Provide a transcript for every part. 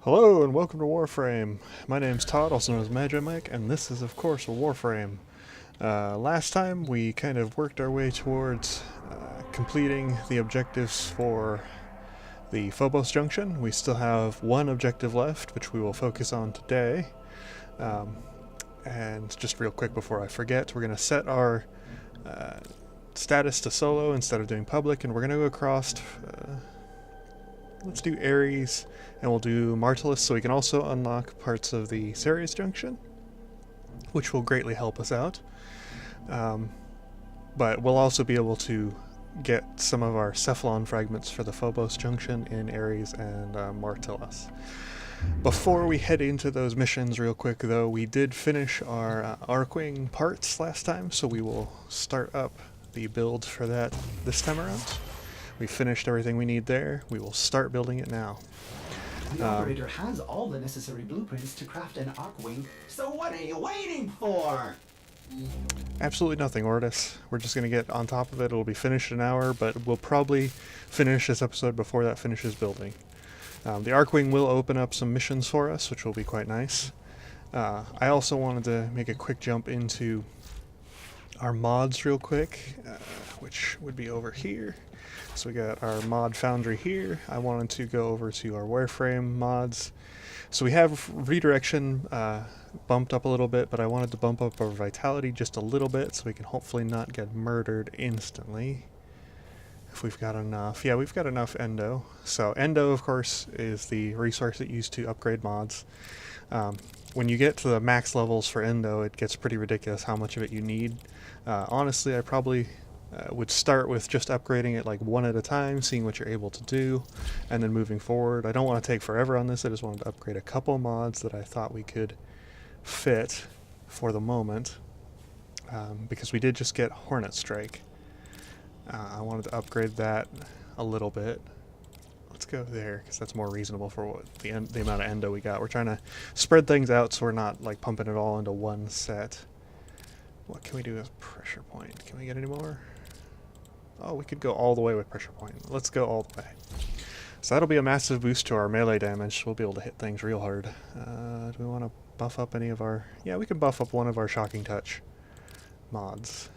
Hello and welcome to Warframe. My name's Todd, also known as Mike, and this is of course a Warframe. Last time we kind of worked our way towards completing the objectives for the Phobos Junction. We still have one objective left, which we will focus on today. And just real quick before I forget, we're going to set our status to solo instead of doing public, and we're going to go across. Let's do Ares, and we'll do Martellus so we can also unlock parts of the Ceres Junction, which will greatly help us out. But we'll also be able to get some of our Cephalon fragments for the Phobos Junction in Ares and Martellus. Before we head into those missions real quick though, we did finish our Arcwing parts last time, so we will start up the build for that this time around. We finished everything we need there. We will start building it now. The operator has all the necessary blueprints to craft an Arcwing, so what are you waiting for? Absolutely nothing, Ortis. We're just going to get on top of it. It'll be finished in an hour, but we'll probably finish this episode before that finishes building. The Arcwing will open up some missions for us, which will be quite nice. I also wanted to make a quick jump into our mods real quick, which would be over here. So we got our mod foundry here. I wanted to go over to our Warframe mods. So we have redirection bumped up a little bit, but I wanted to bump up our vitality just a little bit so we can hopefully not get murdered instantly. If we've got enough. Yeah, we've got enough endo. So endo, of course, is the resource that you use to upgrade mods. When you get to the max levels for endo, it gets pretty ridiculous how much of it you need. Honestly, I probably would start with just upgrading it like one at a time, seeing what you're able to do, and then moving forward. I don't want to take forever on this. I just wanted to upgrade a couple mods that I thought we could fit for the moment, because we did just get Hornet Strike. I wanted to upgrade that a little bit. Let's go there, because that's more reasonable for what the amount of endo we got. We're trying to spread things out so we're not like pumping it all into one set. What can we do with pressure point? Can we get any more? Oh, we could go all the way with pressure point. Let's go all the way. So that'll be a massive boost to our melee damage. We'll be able to hit things real hard. Do we want to buff up any of our... Yeah, we can buff up one of our Shocking Touch mods.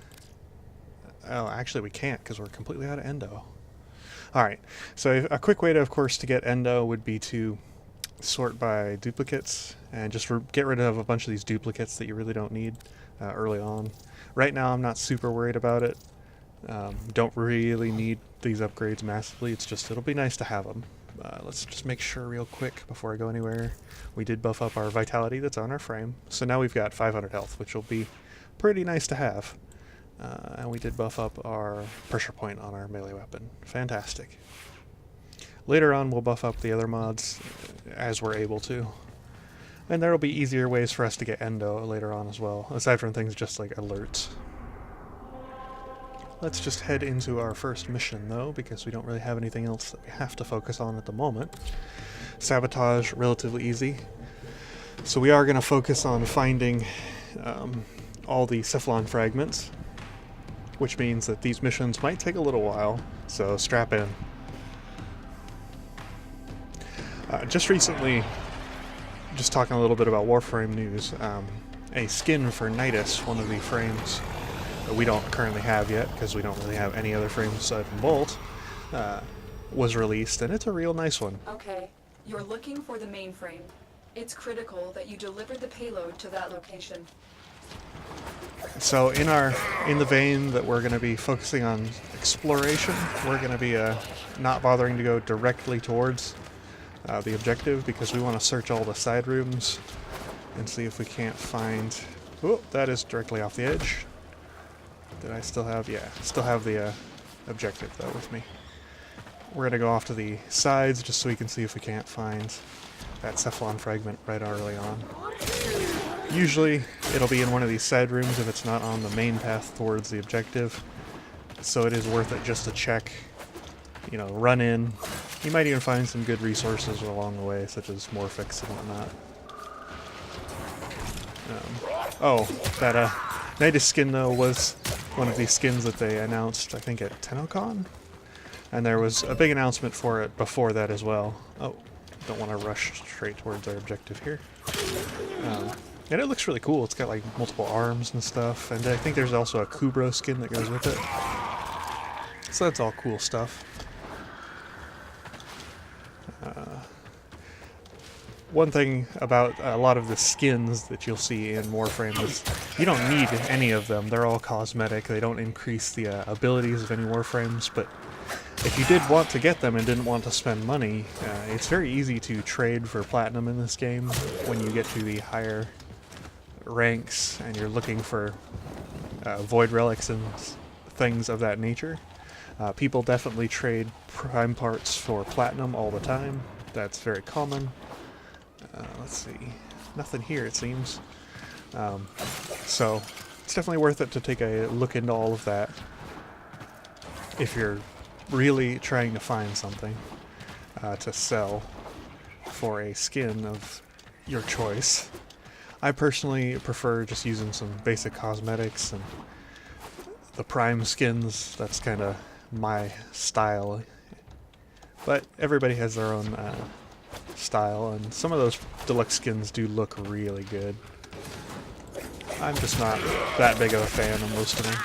Oh, actually we can't because we're completely out of endo. Alright, so a quick way to, of course, to get endo would be to sort by duplicates and just get rid of a bunch of these duplicates that you really don't need early on. Right now I'm not super worried about it. Don't really need these upgrades massively. It's just, it'll be nice to have them. Let's just make sure real quick before I go anywhere. We did buff up our vitality that's on our frame. So now we've got 500 health, which will be pretty nice to have. And we did buff up our pressure point on our melee weapon. Fantastic. Later on we'll buff up the other mods as we're able to. And there will be easier ways for us to get endo later on as well, aside from things just like alerts. Let's just head into our first mission though, because we don't really have anything else that we have to focus on at the moment. Sabotage, relatively easy. So we are going to focus on finding all the Cephalon fragments, which means that these missions might take a little while, so strap in. Just recently, just talking a little bit about Warframe news, a skin for Nidus, one of the frames that we don't currently have yet, because we don't really have any other frames aside from Bolt, was released, and it's a real nice one. Okay, you're looking for the mainframe. It's critical that you deliver the payload to that location. So in the vein that we're going to be focusing on exploration, we're going to be not bothering to go directly towards the objective, because we want to search all the side rooms and see if we can't find... Oh, that is directly off the edge. Did I still have... Yeah, still have the objective though with me. We're going to go off to the sides just so we can see if we can't find that Cephalon fragment right early on. Usually it'll be in one of these side rooms if it's not on the main path towards the objective. So it is worth it just to check, you know, run in. You might even find some good resources along the way, such as Morphix and whatnot. Oh, that Nidus skin though was one of these skins that they announced, I think, at TennoCon? And there was a big announcement for it before that as well. Oh, don't want to rush straight towards our objective here. And it looks really cool. It's got like multiple arms and stuff, and I think there's also a Kubro skin that goes with it. So that's all cool stuff. One thing about a lot of the skins that you'll see in Warframe is you don't need any of them. They're all cosmetic. They don't increase the abilities of any Warframes, but if you did want to get them and didn't want to spend money, it's very easy to trade for platinum in this game when you get to the higher ranks and you're looking for void relics and things of that nature. People definitely trade prime parts for platinum all the time. That's very common. Let's see. Nothing here, it seems. So it's definitely worth it to take a look into all of that if you're really trying to find something to sell for a skin of your choice. I personally prefer just using some basic cosmetics and the prime skins. That's kind of my style. But everybody has their own style, and some of those deluxe skins do look really good. I'm just not that big of a fan of most of them.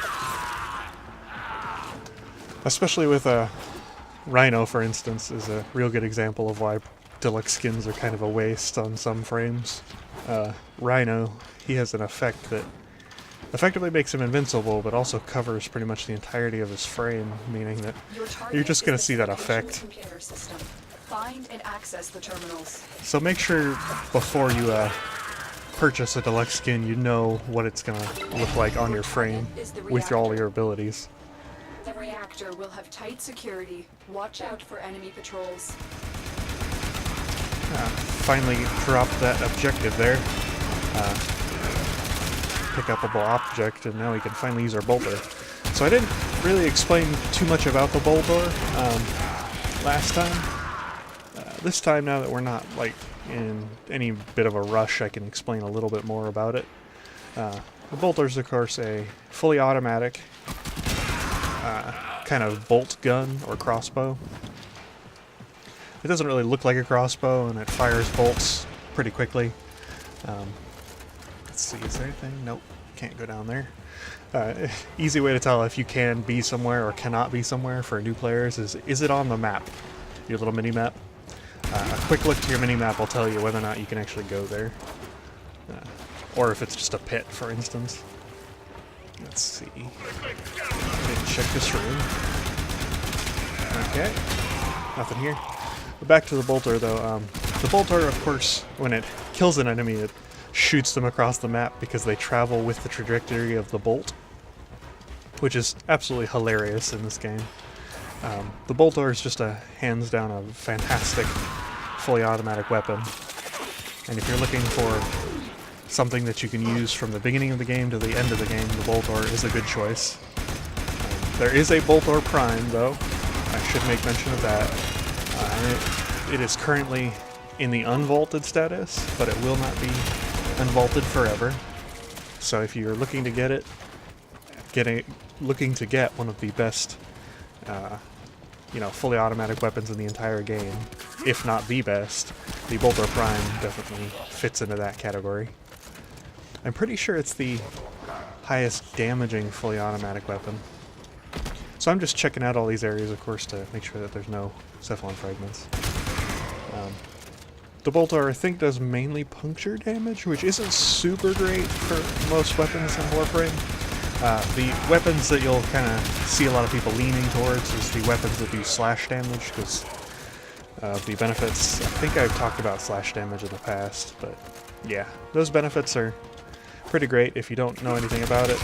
Especially with Rhino, for instance, is a real good example of why deluxe skins are kind of a waste on some frames. Rhino, he has an effect that effectively makes him invincible, but also covers pretty much the entirety of his frame, meaning that you're just going to see that effect. Find and access the terminals. So make sure before you purchase a deluxe skin, you know what it's going to look like on your frame with all your abilities. The reactor will have tight security. Watch out for enemy patrols. Finally dropped that objective there. Pick-upable object, and now we can finally use our bolter. So I didn't really explain too much about the bolter last time. This time, now that we're not like in any bit of a rush, I can explain a little bit more about it. The bolter is, of course, a fully automatic kind of bolt gun or crossbow. It doesn't really look like a crossbow, and it fires bolts pretty quickly. Let's see, is there anything? Nope, can't go down there. Easy way to tell if you can be somewhere or cannot be somewhere for new players is it on the map? Your little mini-map? A quick look to your mini-map will tell you whether or not you can actually go there. Or if it's just a pit, for instance. Let's see. Check this room. Okay. Nothing here. But back to the bolter, though. The bolter, of course, when it kills an enemy, it shoots them across the map because they travel with the trajectory of the bolt, which is absolutely hilarious in this game. The bolter is just hands down a fantastic fully automatic weapon, and if you're looking for something that you can use from the beginning of the game to the end of the game, the bolter is a good choice. There is a bolter prime, though. I should make mention of that. It is currently in the unvaulted status, but it will not be unvaulted forever. So if you're looking to get it, looking to get one of the best fully automatic weapons in the entire game, if not the best, the Bolter Prime definitely fits into that category. I'm pretty sure it's the highest damaging fully automatic weapon. So I'm just checking out all these areas, of course, to make sure that there's no Cephalon fragments. The Bolter, I think, does mainly puncture damage, which isn't super great for most weapons in Warframe. The weapons that you'll kind of see a lot of people leaning towards is the weapons that do slash damage, because of the benefits. I think I've talked about slash damage in the past, but yeah, those benefits are pretty great. If you don't know anything about it,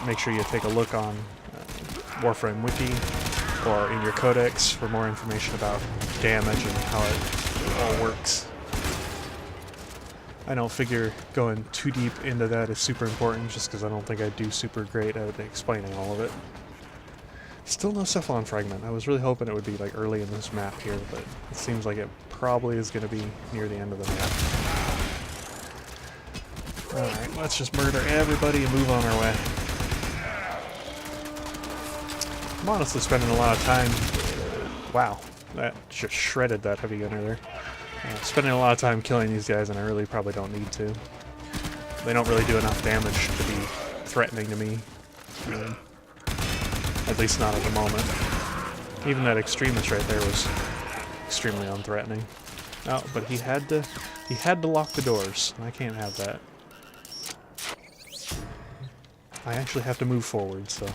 make sure you take a look on Warframe Wiki or in your codex for more information about damage and how it all works. I don't figure going too deep into that is super important, just because I don't think I do super great at explaining all of it. Still no Cephalon fragment. I was really hoping it would be like early in this map here, but it seems like it probably is going to be near the end of the map. Alright, let's just murder everybody and move on our way. I'm honestly spending a lot of time... Wow, that just shredded that heavy gunner there. Spending a lot of time killing these guys, and I really probably don't need to. They don't really do enough damage to be threatening to me. At least not at the moment. Even that extremist right there was extremely unthreatening. Oh, but he had to lock the doors, and I can't have that. I actually have to move forward, so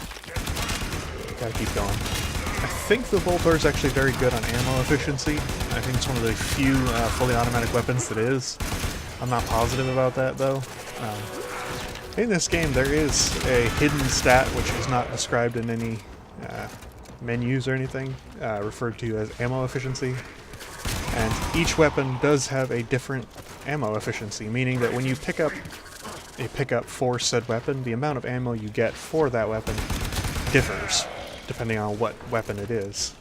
gotta keep going. I think the bolt door is actually very good on ammo efficiency. I think it's one of the few fully automatic weapons that is. I'm not positive about that though. In this game there is a hidden stat which is not described in any menus or anything, referred to as ammo efficiency. And each weapon does have a different ammo efficiency, meaning that when you pick up a pickup for said weapon, the amount of ammo you get for that weapon differs, depending on what weapon it is.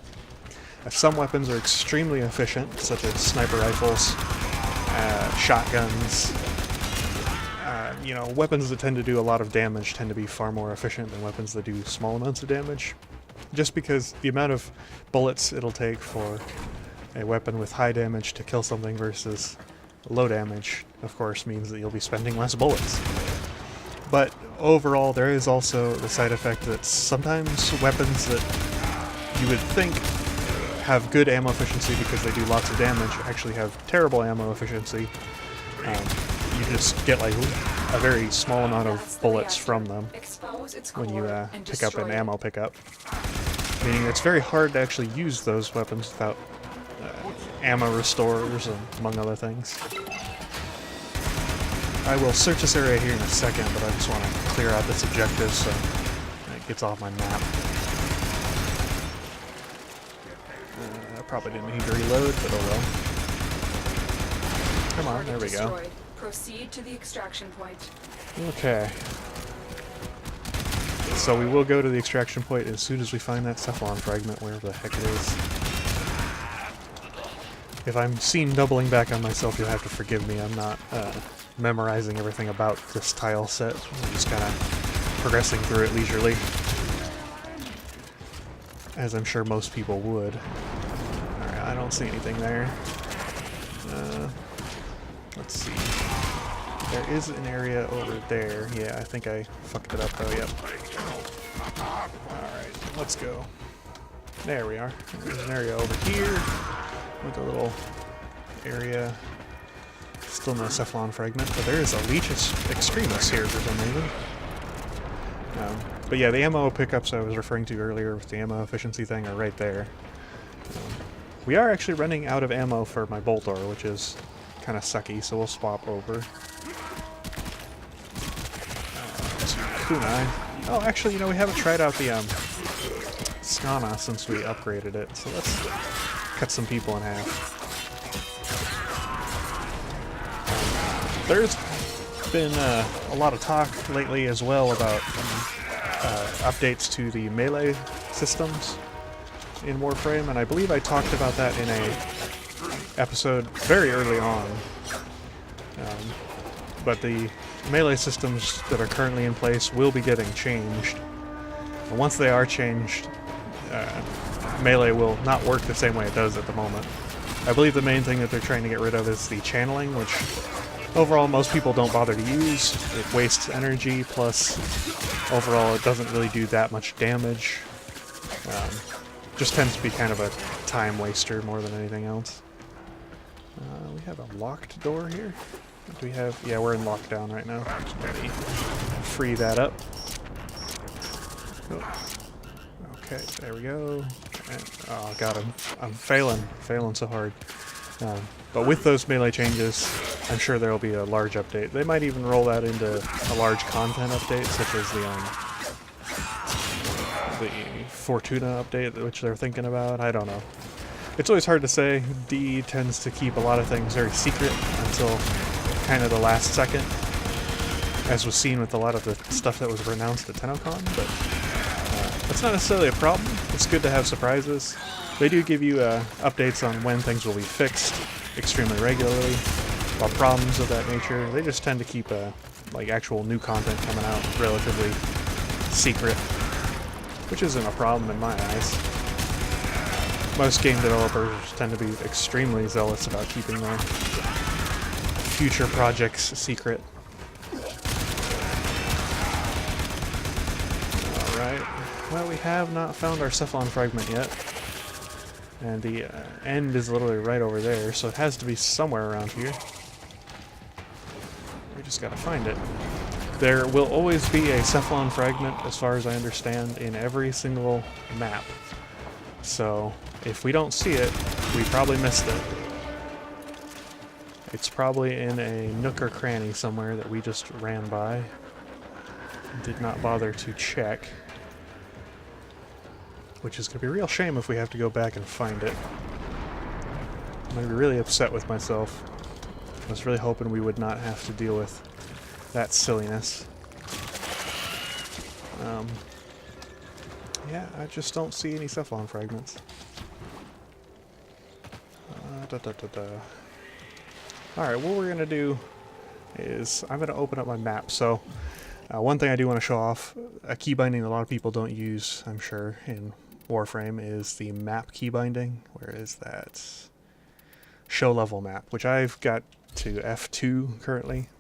Some weapons are extremely efficient, such as sniper rifles, shotguns. You know, weapons that tend to do a lot of damage tend to be far more efficient than weapons that do small amounts of damage, just because the amount of bullets it'll take for a weapon with high damage to kill something versus low damage, of course, means that you'll be spending less bullets. But overall, there is also the side effect that sometimes weapons that you would think have good ammo efficiency because they do lots of damage actually have terrible ammo efficiency. You just get like a very small amount of bullets from them when you pick up an ammo pickup. Meaning it's very hard to actually use those weapons without ammo restorers, among other things. I will search this area here in a second, but I just want to clear out this objective so it gets off my map. I probably didn't need to reload, but oh well. Come on, there we go. Proceed to the extraction point. Okay. So we will go to the extraction point as soon as we find that Cephalon fragment, wherever the heck it is. If I'm seen doubling back on myself, you'll have to forgive me. I'm not memorizing everything about this tile set. I'm just kind of progressing through it leisurely, as I'm sure most people would. Alright, I don't see anything there. Let's see. There is an area over there. Yeah, I think I fucked it up though, yep. Alright, let's go. There we are. There's an area over here with a little area. Still no Cephalon fragment, but there is a Leech Extremis here for some reason. But yeah, the ammo pickups I was referring to earlier with the ammo efficiency thing are right there. We are actually running out of ammo for my bolt door, which is kind of sucky, so we'll swap over. Kunai. Oh, actually, you know, we haven't tried out the Skana since we upgraded it, so let's cut some people in half. There's been a lot of talk lately as well about updates to the melee systems in Warframe, and I believe I talked about that in a episode very early on. But the melee systems that are currently in place will be getting changed. And once they are changed, melee will not work the same way it does at the moment. I believe the main thing that they're trying to get rid of is the channeling, which overall most people don't bother to use. It wastes energy, plus overall it doesn't really do that much damage. Just tends to be kind of a time waster more than anything else. We have a locked door here. What do we have? Yeah, we're in lockdown right now. Let me free that up. Oh. Okay, there we go. And, oh god, I'm failing so hard. But with those melee changes, I'm sure there will be a large update. They might even roll that into a large content update, such as the Fortuna update, which they're thinking about. I don't know. It's always hard to say. DE tends to keep a lot of things very secret until kind of the last second, as was seen with a lot of the stuff that was announced at TennoCon, but that's not necessarily a problem. It's good to have surprises. They do give you updates on when things will be fixed extremely regularly, while problems of that nature, they just tend to keep like actual new content coming out relatively secret, which isn't a problem in my eyes. Most game developers tend to be extremely zealous about keeping their future projects secret. Alright, well, we have not found our Cephalon fragment yet. And the end is literally right over there, so it has to be somewhere around here. We just gotta find it. There will always be a Cephalon fragment, as far as I understand, in every single map. So, if we don't see it, we probably missed it. It's probably in a nook or cranny somewhere that we just ran by. Did not bother to check. Which is going to be a real shame if we have to go back and find it. I'm going to be really upset with myself. I was really hoping we would not have to deal with that silliness. Yeah, I just don't see any Cephalon fragments. Alright, what we're going to do is I'm going to open up my map. So, one thing I do want to show off, a key binding a lot of people don't use, I'm sure, in Warframe is the map key binding. Where is that? Show level map, which I've got to F2 currently.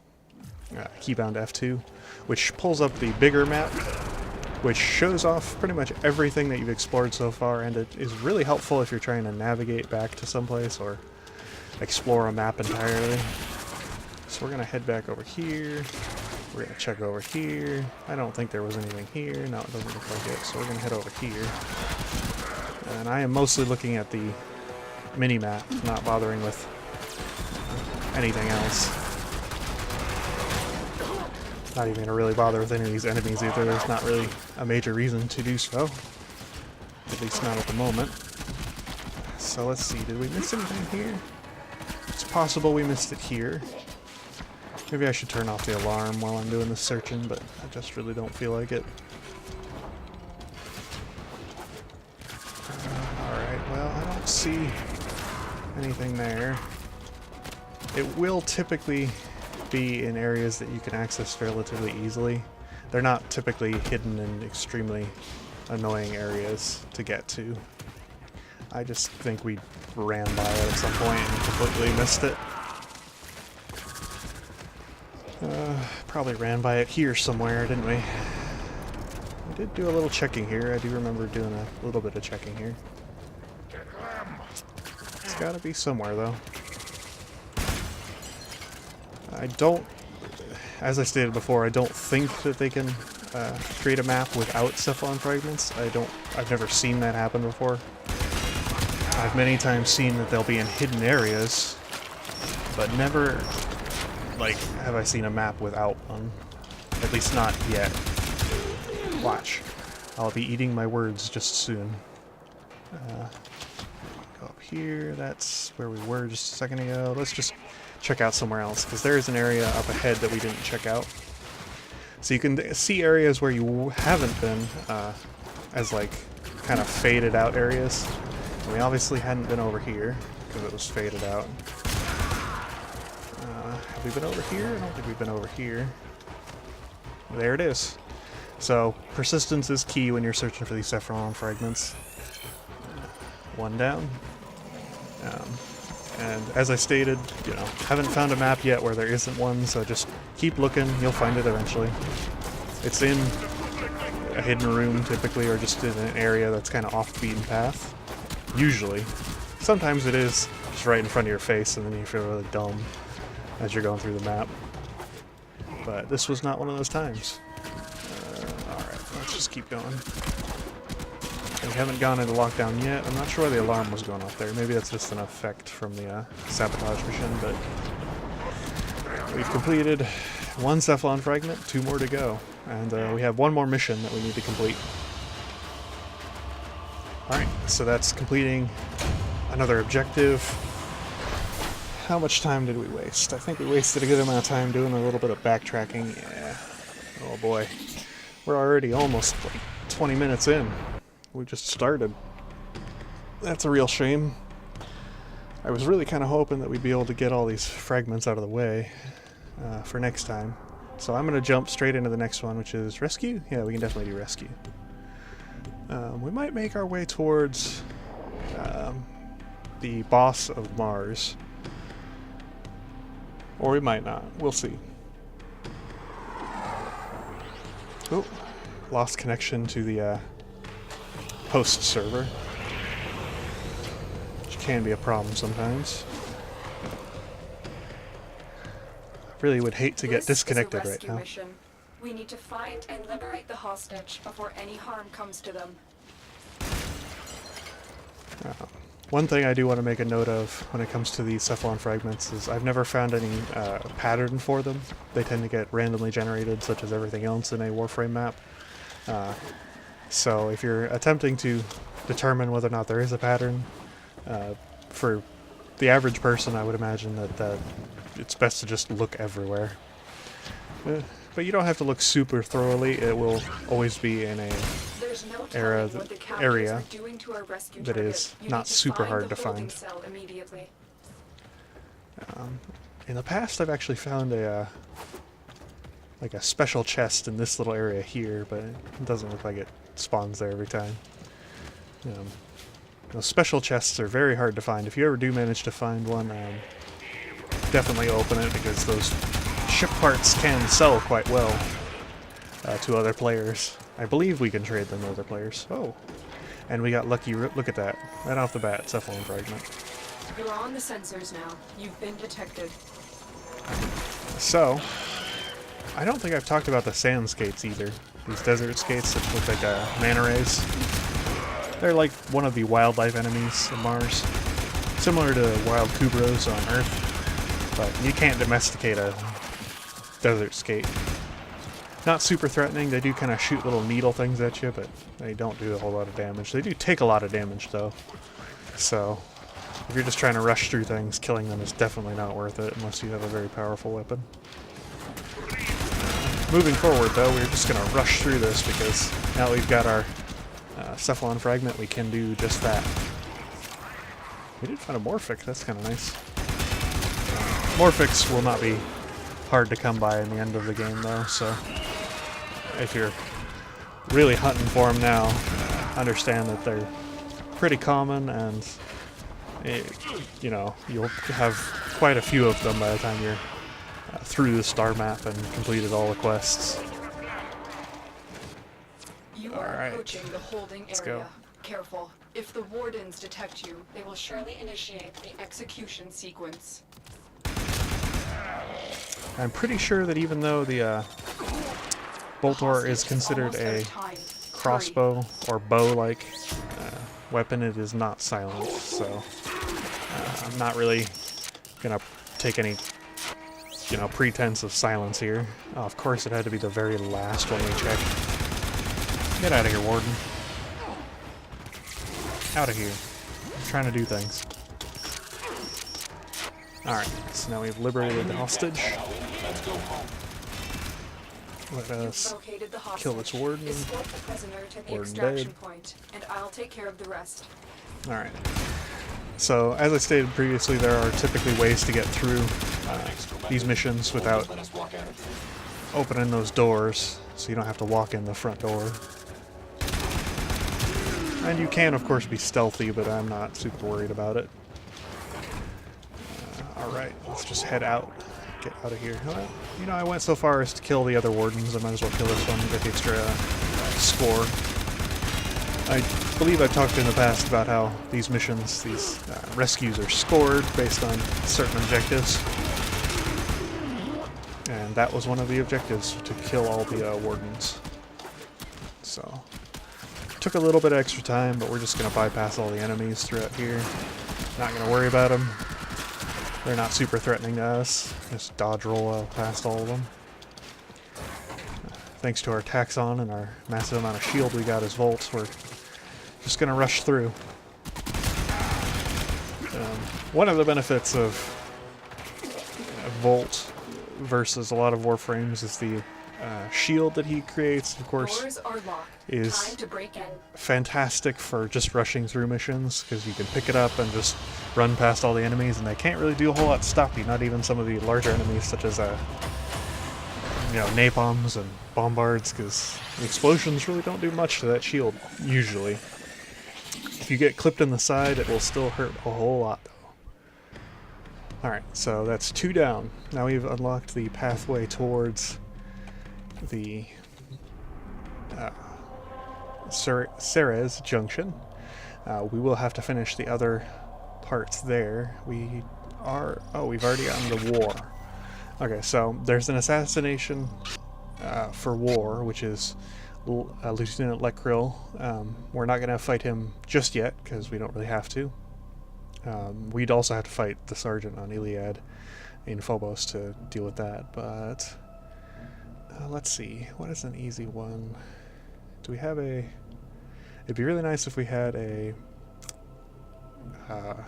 Keybound F2, which pulls up the bigger map, which shows off pretty much everything that you've explored so far, and it is really helpful if you're trying to navigate back to someplace or explore a map entirely. So we're going to head back over here. We're going to check over here. I don't think there was anything here. No, it doesn't look like it. So we're going to head over here. And I am mostly looking at the mini-map, not bothering with anything else. Not even going to really bother with any of these enemies either. There's not really a major reason to do so. At least not at the moment. So let's see, did we miss anything here? It's possible we missed it here. Maybe I should turn off the alarm while I'm doing this searching, but I just really don't feel like it. Alright, well, I don't see anything there. It will typically be in areas that you can access relatively easily. They're not typically hidden in extremely annoying areas to get to. I just think we ran by it at some point and completely missed it. Probably ran by it here somewhere, didn't we? We did do a little checking here. I do remember doing a little bit of checking here. It's gotta be somewhere, though. I don't, as I stated before, I don't think that they can create a map without Cephalon fragments. I've never seen that happen before. I've many times seen that they'll be in hidden areas, but never, like, have I seen a map without one. At least not yet. Watch. I'll be eating my words just soon. Go up here. That's where we were just a second ago. Let's just check out somewhere else, because there is an area up ahead that we didn't check out. So you can see areas where you haven't been as, like, kind of faded out areas. And we obviously hadn't been over here because it was faded out. Have we been over here? I don't think we've been over here. There it is. So persistence is key when you're searching for these Cephalon fragments. One down. And as I stated, you know, haven't found a map yet where there isn't one, so just keep looking, you'll find it eventually. It's in a hidden room typically, or just in an area that's kind of off the beaten path. Usually. Sometimes it is just right in front of your face, and then you feel really dumb as you're going through the map. But this was not one of those times. Alright, let's just keep going. We haven't gone into lockdown yet. I'm not sure why the alarm was going off there. Maybe that's just an effect from the sabotage mission, but we've completed one Cephalon fragment, 2 more to go. And we have 1 more mission that we need to complete. Alright, so that's completing another objective. How much time did we waste? I think we wasted a good amount of time doing a little bit of backtracking. Yeah. Oh boy. We're already almost like 20 minutes in. We just started. That's a real shame. I was really kind of hoping that we'd be able to get all these fragments out of the way for next time. So I'm going to jump straight into the next one, which is rescue. Yeah, we can definitely do rescue. We might make our way towards the boss of Mars. Or we might not. We'll see. Oh, lost connection to the host server, which can be a problem sometimes. I really would hate to get disconnected right now. Mission. We need to find and liberate the hostage before any harm comes to them. One thing I do want to make a note of when it comes to these Cephalon fragments is I've never found any pattern for them. They tend to get randomly generated, such as everything else in a Warframe map. So if you're attempting to determine whether or not there is a pattern, for the average person I would imagine that it's best to just look everywhere. But you don't have to look super thoroughly. It will always be in a area that is not super hard to find. In the past, I've actually found a like a special chest in this little area here, but it doesn't look like it spawns there every time. Those special chests are very hard to find. If you ever do manage to find one, definitely open it, because those ship parts can sell quite well to other players. I believe we can trade them to other players. Oh, and we got lucky. Look at that. Right off the bat, Cephalon fragment. You're on the sensors now. You've been detected. So, I don't think I've talked about the sand skates either. These desert skates that look like manta rays. They're like one of the wildlife enemies of Mars. Similar to wild kubros on Earth, but you can't domesticate a desert skate. Not super threatening. They do kind of shoot little needle things at you, but they don't do a whole lot of damage. They do take a lot of damage, though. So, if you're just trying to rush through things, killing them is definitely not worth it unless you have a very powerful weapon. Moving forward, though, we're just going to rush through this because now that we've got our Cephalon fragment, we can do just that. We did find a Morphic. That's kind of nice. Morphics will not be hard to come by in the end of the game, though, so if you're really hunting for them now, understand that they're pretty common, and you know, you'll have quite a few of them by the time you're through the star map and completed all the quests. You are approaching the holding area. Go. Careful. If the wardens detect you, they will surely initiate the execution sequence. I'm pretty sure that even though the Boltor is considered a crossbow or bow-like weapon, it is not silent, so I'm not really gonna take any, you know, pretense of silence here. Oh, of course it had to be the very last one we checked. Get out of here, Warden. Out of here. I'm trying to do things. Alright, so now we've liberated the hostage. Let us kill this warden. Warden dead. And I'll take care of the rest. Alright. So, as I stated previously, there are typically ways to get through these missions without opening those doors, so you don't have to walk in the front door. And you can, of course, be stealthy, but I'm not super worried about it. Alright, let's just head out. Get out of here. Well, you know, I went so far as to kill the other wardens. I might as well kill this one and get the extra score. I believe I've talked in the past about how these missions, these rescues are scored based on certain objectives. And that was one of the objectives, to kill all the wardens. So, took a little bit of extra time, but we're just going to bypass all the enemies throughout here. Not going to worry about them. They're not super threatening to us. Just dodge roll past all of them. Thanks to our Taxon and our massive amount of shield we got as Volts, we're just going to rush through. One of the benefits of Volt versus a lot of Warframes is the shield that he creates, of course, is fantastic for just rushing through missions, because you can pick it up and just run past all the enemies, and they can't really do a whole lot to stop you, not even some of the larger enemies such as you know, napalms and bombards, because the explosions really don't do much to that shield, usually. If you get clipped in the side, it will still hurt a whole lot, though. Alright, so that's 2 down. Now we've unlocked the pathway towards the Ceres Junction. We will have to finish the other parts there. We've already gotten the war. Okay, so there's an assassination for war, which is Lieutenant Lekrill. We're not going to fight him just yet, because we don't really have to. We'd also have to fight the sergeant on Iliad in Phobos to deal with that, but let's see. What is an easy one? Do we have a... It'd be really nice if we had a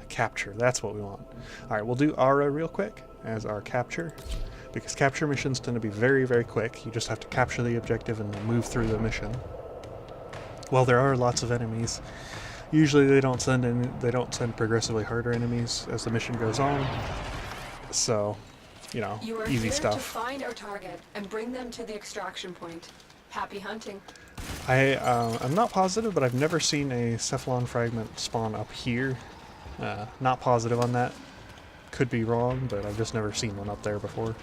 capture. That's what we want. Alright, we'll do Aura real quick as our capture, because capture missions tend to be very, very quick. You just have to capture the objective and move through the mission. Well, there are lots of enemies. Usually they don't send progressively harder enemies as the mission goes on. So, you know, You are easy here stuff. to find our target and bring them to the extraction point. Happy hunting. I'm not positive, but I've never seen a Cephalon fragment spawn up here. Not positive on that. Could be wrong, but I've just never seen one up there before.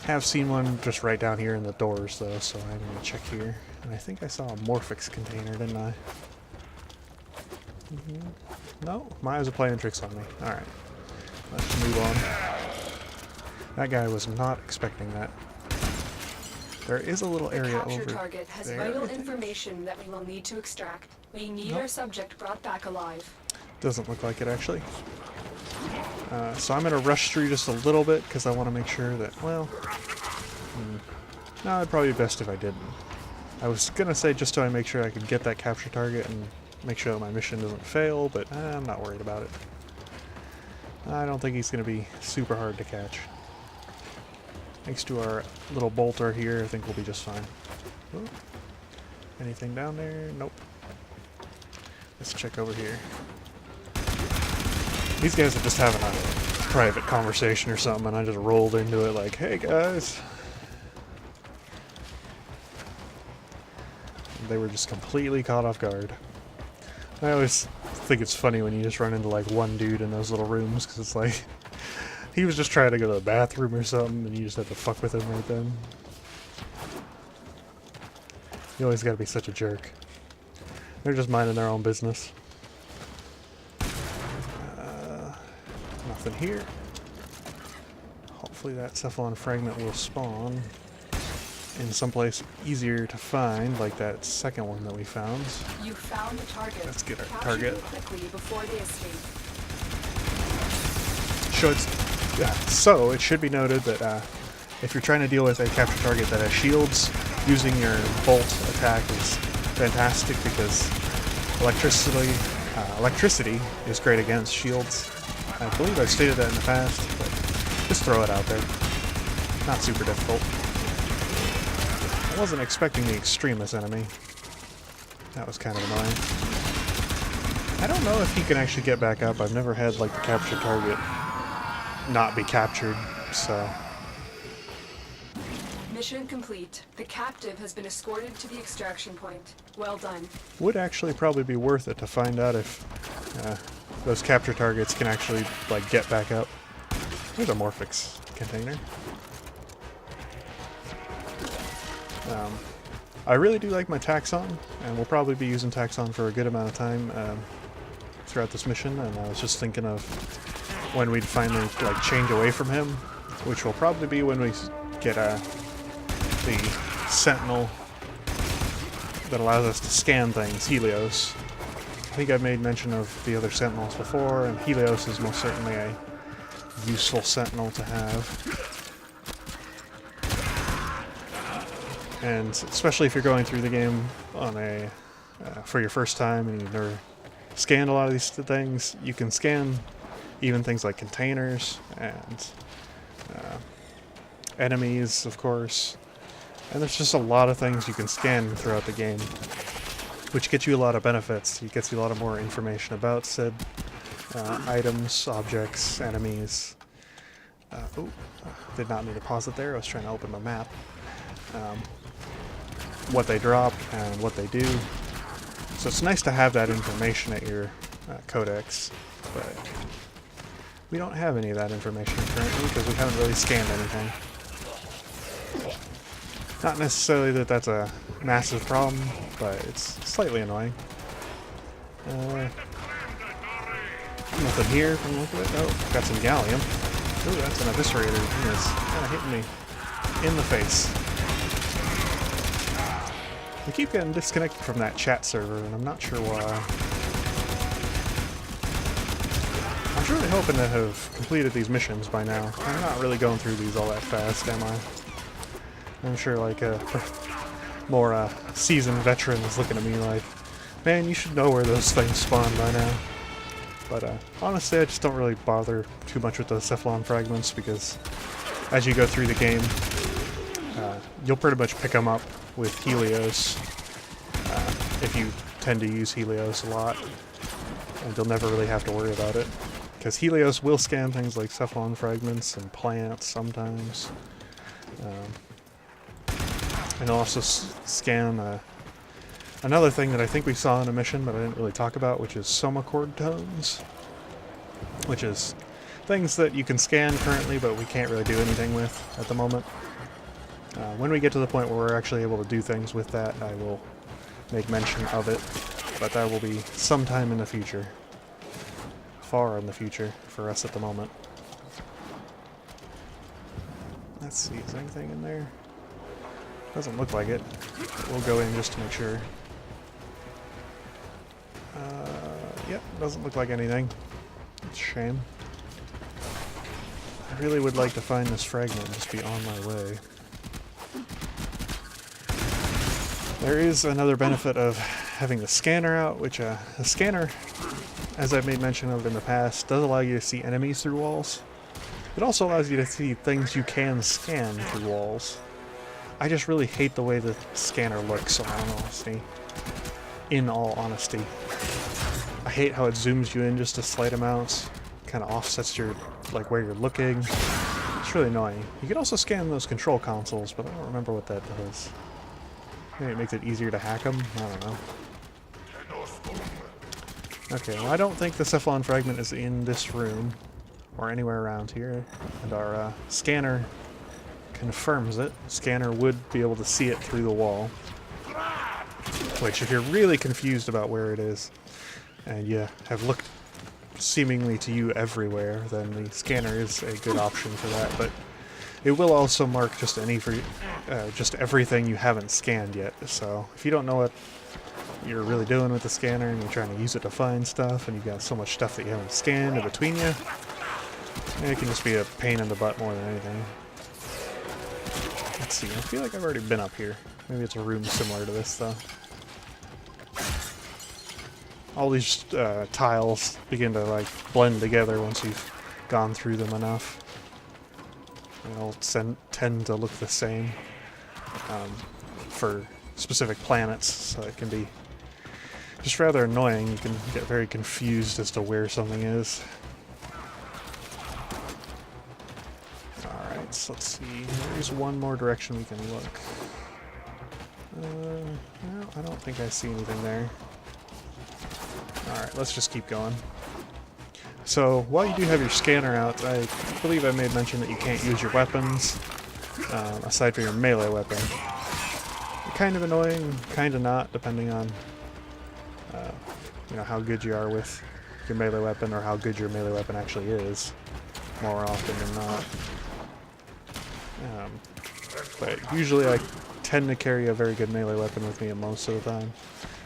Have seen one just right down here in the doors, though, so I'm going to check here. And I think I saw a Morphix container, didn't I? No? My eyes are playing tricks on me. Alright. Let's move on. That guy was not expecting that. There is a little area The capture over target has there. vital information that we will need to extract. We need our subject brought back alive. Doesn't look like it, actually. So I'm going to rush through just a little bit, because I want to make sure that, well... no, it'd probably be best if I didn't. I was going to say just so I make sure I could get that capture target and make sure that my mission doesn't fail, but I'm not worried about it. I don't think he's going to be super hard to catch. Thanks to our little bolter here, I think we'll be just fine. Oh. Anything down there? Nope. Let's check over here. These guys are just having a private conversation or something, and I just rolled into it like, hey guys. They were just completely caught off guard. I always think it's funny when you just run into like one dude in those little rooms, because it's like, he was just trying to go to the bathroom or something, and you just have to fuck with him right then. You always gotta be such a jerk. They're just minding their own business. Nothing here. Hopefully that Cephalon fragment will spawn in someplace easier to find, like that second one that we found. You found the target. Let's get our Capture target. them quickly before they escape. So it should be noted that if you're trying to deal with a capture target that has shields, using your bolt attack is fantastic, because electricity is great against shields. I believe I've stated that in the past, but just throw it out there. Not super difficult. I wasn't expecting the extremist enemy. That was kind of annoying. I don't know if he can actually get back up. I've never had like the capture target not be captured, so... Mission complete. The captive has been escorted to the extraction point. Well done. Would actually probably be worth it to find out if those capture targets can actually like get back up. There's a Morphix container. I really do like my Taxon, and we'll probably be using Taxon for a good amount of time throughout this mission, and I was just thinking of when we'd finally like change away from him, which will probably be when we get the Sentinel that allows us to scan things, Helios. I think I've made mention of the other Sentinels before, and Helios is most certainly a useful Sentinel to have. And especially if you're going through the game on a for your first time and you've never scanned a lot of these things, you can scan even things like containers and enemies, of course. And there's just a lot of things you can scan throughout the game, which gets you a lot of benefits. It gets you a lot of more information about said items, objects, enemies. Did not mean to pause it there. I was trying to open my map. What they drop and what they do. So it's nice to have that information at your codex, but we don't have any of that information currently because we haven't really scanned anything. Not necessarily that that's a massive problem, but it's slightly annoying. Nothing here from the look of it. Oh, got some gallium. Ooh, that's an eviscerator. It's kind of hitting me in the face. We keep getting disconnected from that chat server, and I'm not sure why. I'm really hoping to have completed these missions by now. I'm not really going through these all that fast, am I? I'm sure, like, more seasoned veterans looking at me like, man, you should know where those things spawn by now. But honestly, I just don't really bother too much with the Cephalon fragments because as you go through the game, you'll pretty much pick them up with Helios if you tend to use Helios a lot, and you'll never really have to worry about it because Helios will scan things like Cephalon fragments and plants sometimes, and it'll also scan another thing that I think we saw in a mission but I didn't really talk about, which is soma chord tones, which is things that you can scan currently but we can't really do anything with at the moment. When we get to the point where we're actually able to do things with that, I will make mention of it, but that will be sometime in the future. Far in the future for us at the moment. Let's see, is there anything in there? Doesn't look like it. We'll go in just to make sure. Yep, doesn't look like anything. It's a shame. I really would like to find this fragment and just be on my way. There is another benefit of having the scanner out, which the scanner, as I've made mention of in the past, does allow you to see enemies through walls. It also allows you to see things you can scan through walls. I just really hate the way the scanner looks, in all honesty. I hate how it zooms you in just a slight amount, kind of offsets your, like, where you're looking. It's really annoying. You can also scan those control consoles, but I don't remember what that does. Maybe it makes it easier to hack them? I don't know. Okay, well, I don't think the Cephalon fragment is in this room, or anywhere around here, and our scanner confirms it. Scanner would be able to see it through the wall. Which, if you're really confused about where it is, and you have looked seemingly to you everywhere, then the scanner is a good option for that, but it will also mark just just everything you haven't scanned yet, so if you don't know what you're really doing with the scanner and you're trying to use it to find stuff and you've got so much stuff that you haven't scanned in between you, it can just be a pain in the butt more than anything. Let's see, I feel like I've already been up here. Maybe it's a room similar to this, though. All these tiles begin to, like, blend together once you've gone through them enough. And they'll tend to look the same for specific planets, so it can be just rather annoying. You can get very confused as to where something is. Alright, so let's see. There's one more direction we can look. No, I don't think I see anything there. Alright, let's just keep going. So, while you do have your scanner out, I believe I made mention that you can't use your weapons, aside from your melee weapon. Kind of annoying, kind of not, depending on you know, how good you are with your melee weapon, or how good your melee weapon actually is, more often than not. But usually I tend to carry a very good melee weapon with me most of the time,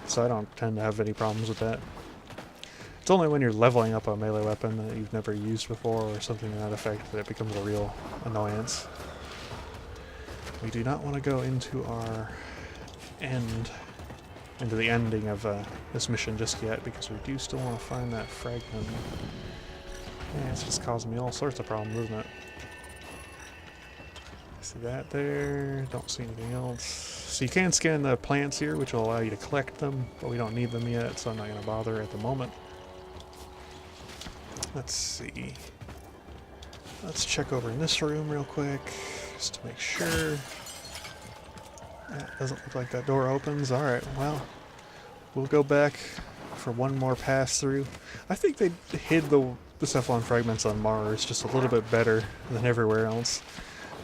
so I don't tend to have any problems with that. It's only when you're leveling up a melee weapon that you've never used before or something to that effect that it becomes a real annoyance. We do not want to go into the ending of this mission just yet, because we do still want to find that fragment. Yeah, it's just causing me all sorts of problems, isn't it? See that there, don't see anything else. So you can scan the plants here, which will allow you to collect them, but we don't need them yet, so I'm not going to bother at the moment. Let's see. Let's check over in this room real quick, just to make sure. That doesn't look like that door opens. Alright, well, we'll go back for one more pass through. I think they hid the Cephalon fragments on Mars just a little bit better than everywhere else.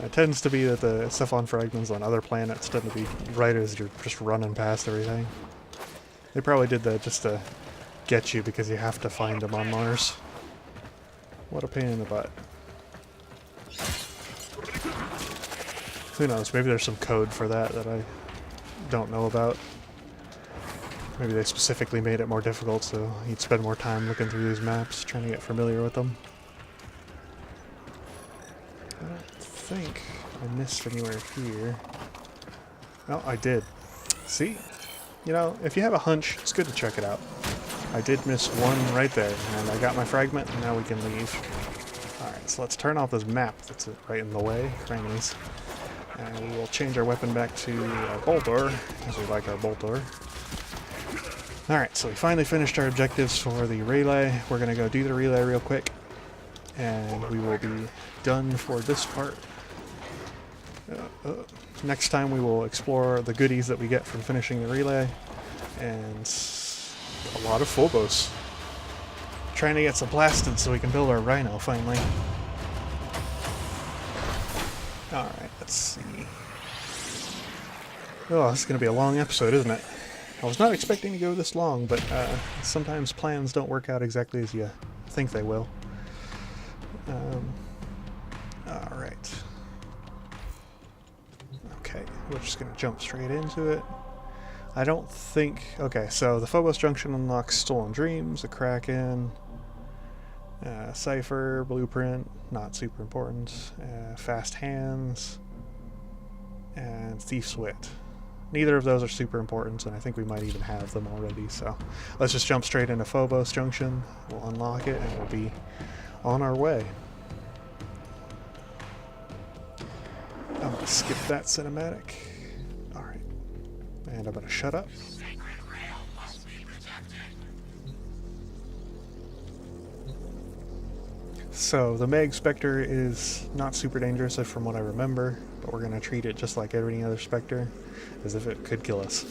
It tends to be that the Cephalon fragments on other planets tend to be right as you're just running past everything. They probably did that just to get you because you have to find them on Mars. What a pain in the butt. Who knows, maybe there's some code for that that I don't know about. Maybe they specifically made it more difficult so you'd spend more time looking through these maps, trying to get familiar with them. I don't think I missed anywhere here. Oh, I did. See? You know, if you have a hunch, it's good to check it out. I did miss one right there, and I got my fragment, and now we can leave. Alright, so let's turn off this map that's right in the way, crannies. And we will change our weapon back to our bolter, because we like our bolter. Alright, so we finally finished our objectives for the relay. We're going to go do the relay real quick, and we will be done for this part. Next time we will explore the goodies that we get from finishing the relay, and a lot of phobos. Trying to get some plastid so we can build our rhino finally. Alright, let's see. Oh, this is going to be a long episode, isn't it? I was not expecting to go this long, but sometimes plans don't work out exactly as you think they will. Alright. Okay, we're just going to jump straight into it. I don't think... Okay, so the Phobos Junction unlocks Stolen Dreams, a Kraken, Cipher, Blueprint, not super important, Fast Hands, and Thief's Wit. Neither of those are super important, and I think we might even have them already, so let's just jump straight into Phobos Junction. We'll unlock it, and we'll be on our way. I'm going to skip that cinematic. Alright. And I'm going to shut up. So, the Meg Spectre is not super dangerous from what I remember, but we're going to treat it just like every other Spectre, as if it could kill us.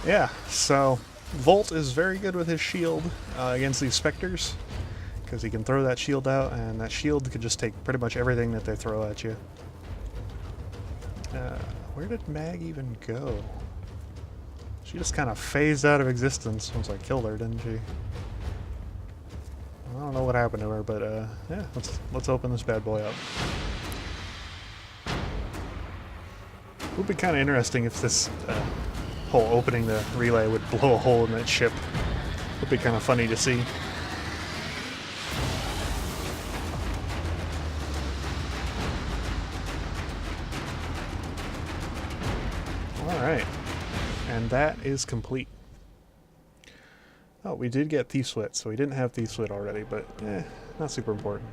Yeah, so Volt is very good with his shield against these Spectres, because he can throw that shield out, and that shield can just take pretty much everything that they throw at you. Where did Mag even go? She just kind of phased out of existence once I killed her, didn't she? I don't know what happened to her, but yeah, let's open this bad boy up. It would be kind of interesting if this whole opening the relay would blow a hole in that ship. It would be kind of funny to see. Alright, and that is complete. Oh, we did get Thief's Wit, so we didn't have Thief's Wit already, but not super important.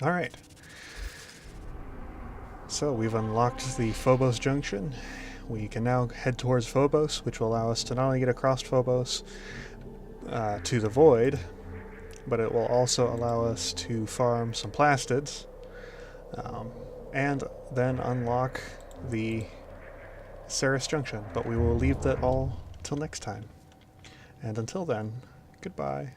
Alright. So we've unlocked the Phobos Junction. We can now head towards Phobos, which will allow us to not only get across Phobos to the Void, but it will also allow us to farm some plastids, and then unlock the Ceres Junction. But we will leave that all till next time. And until then, goodbye.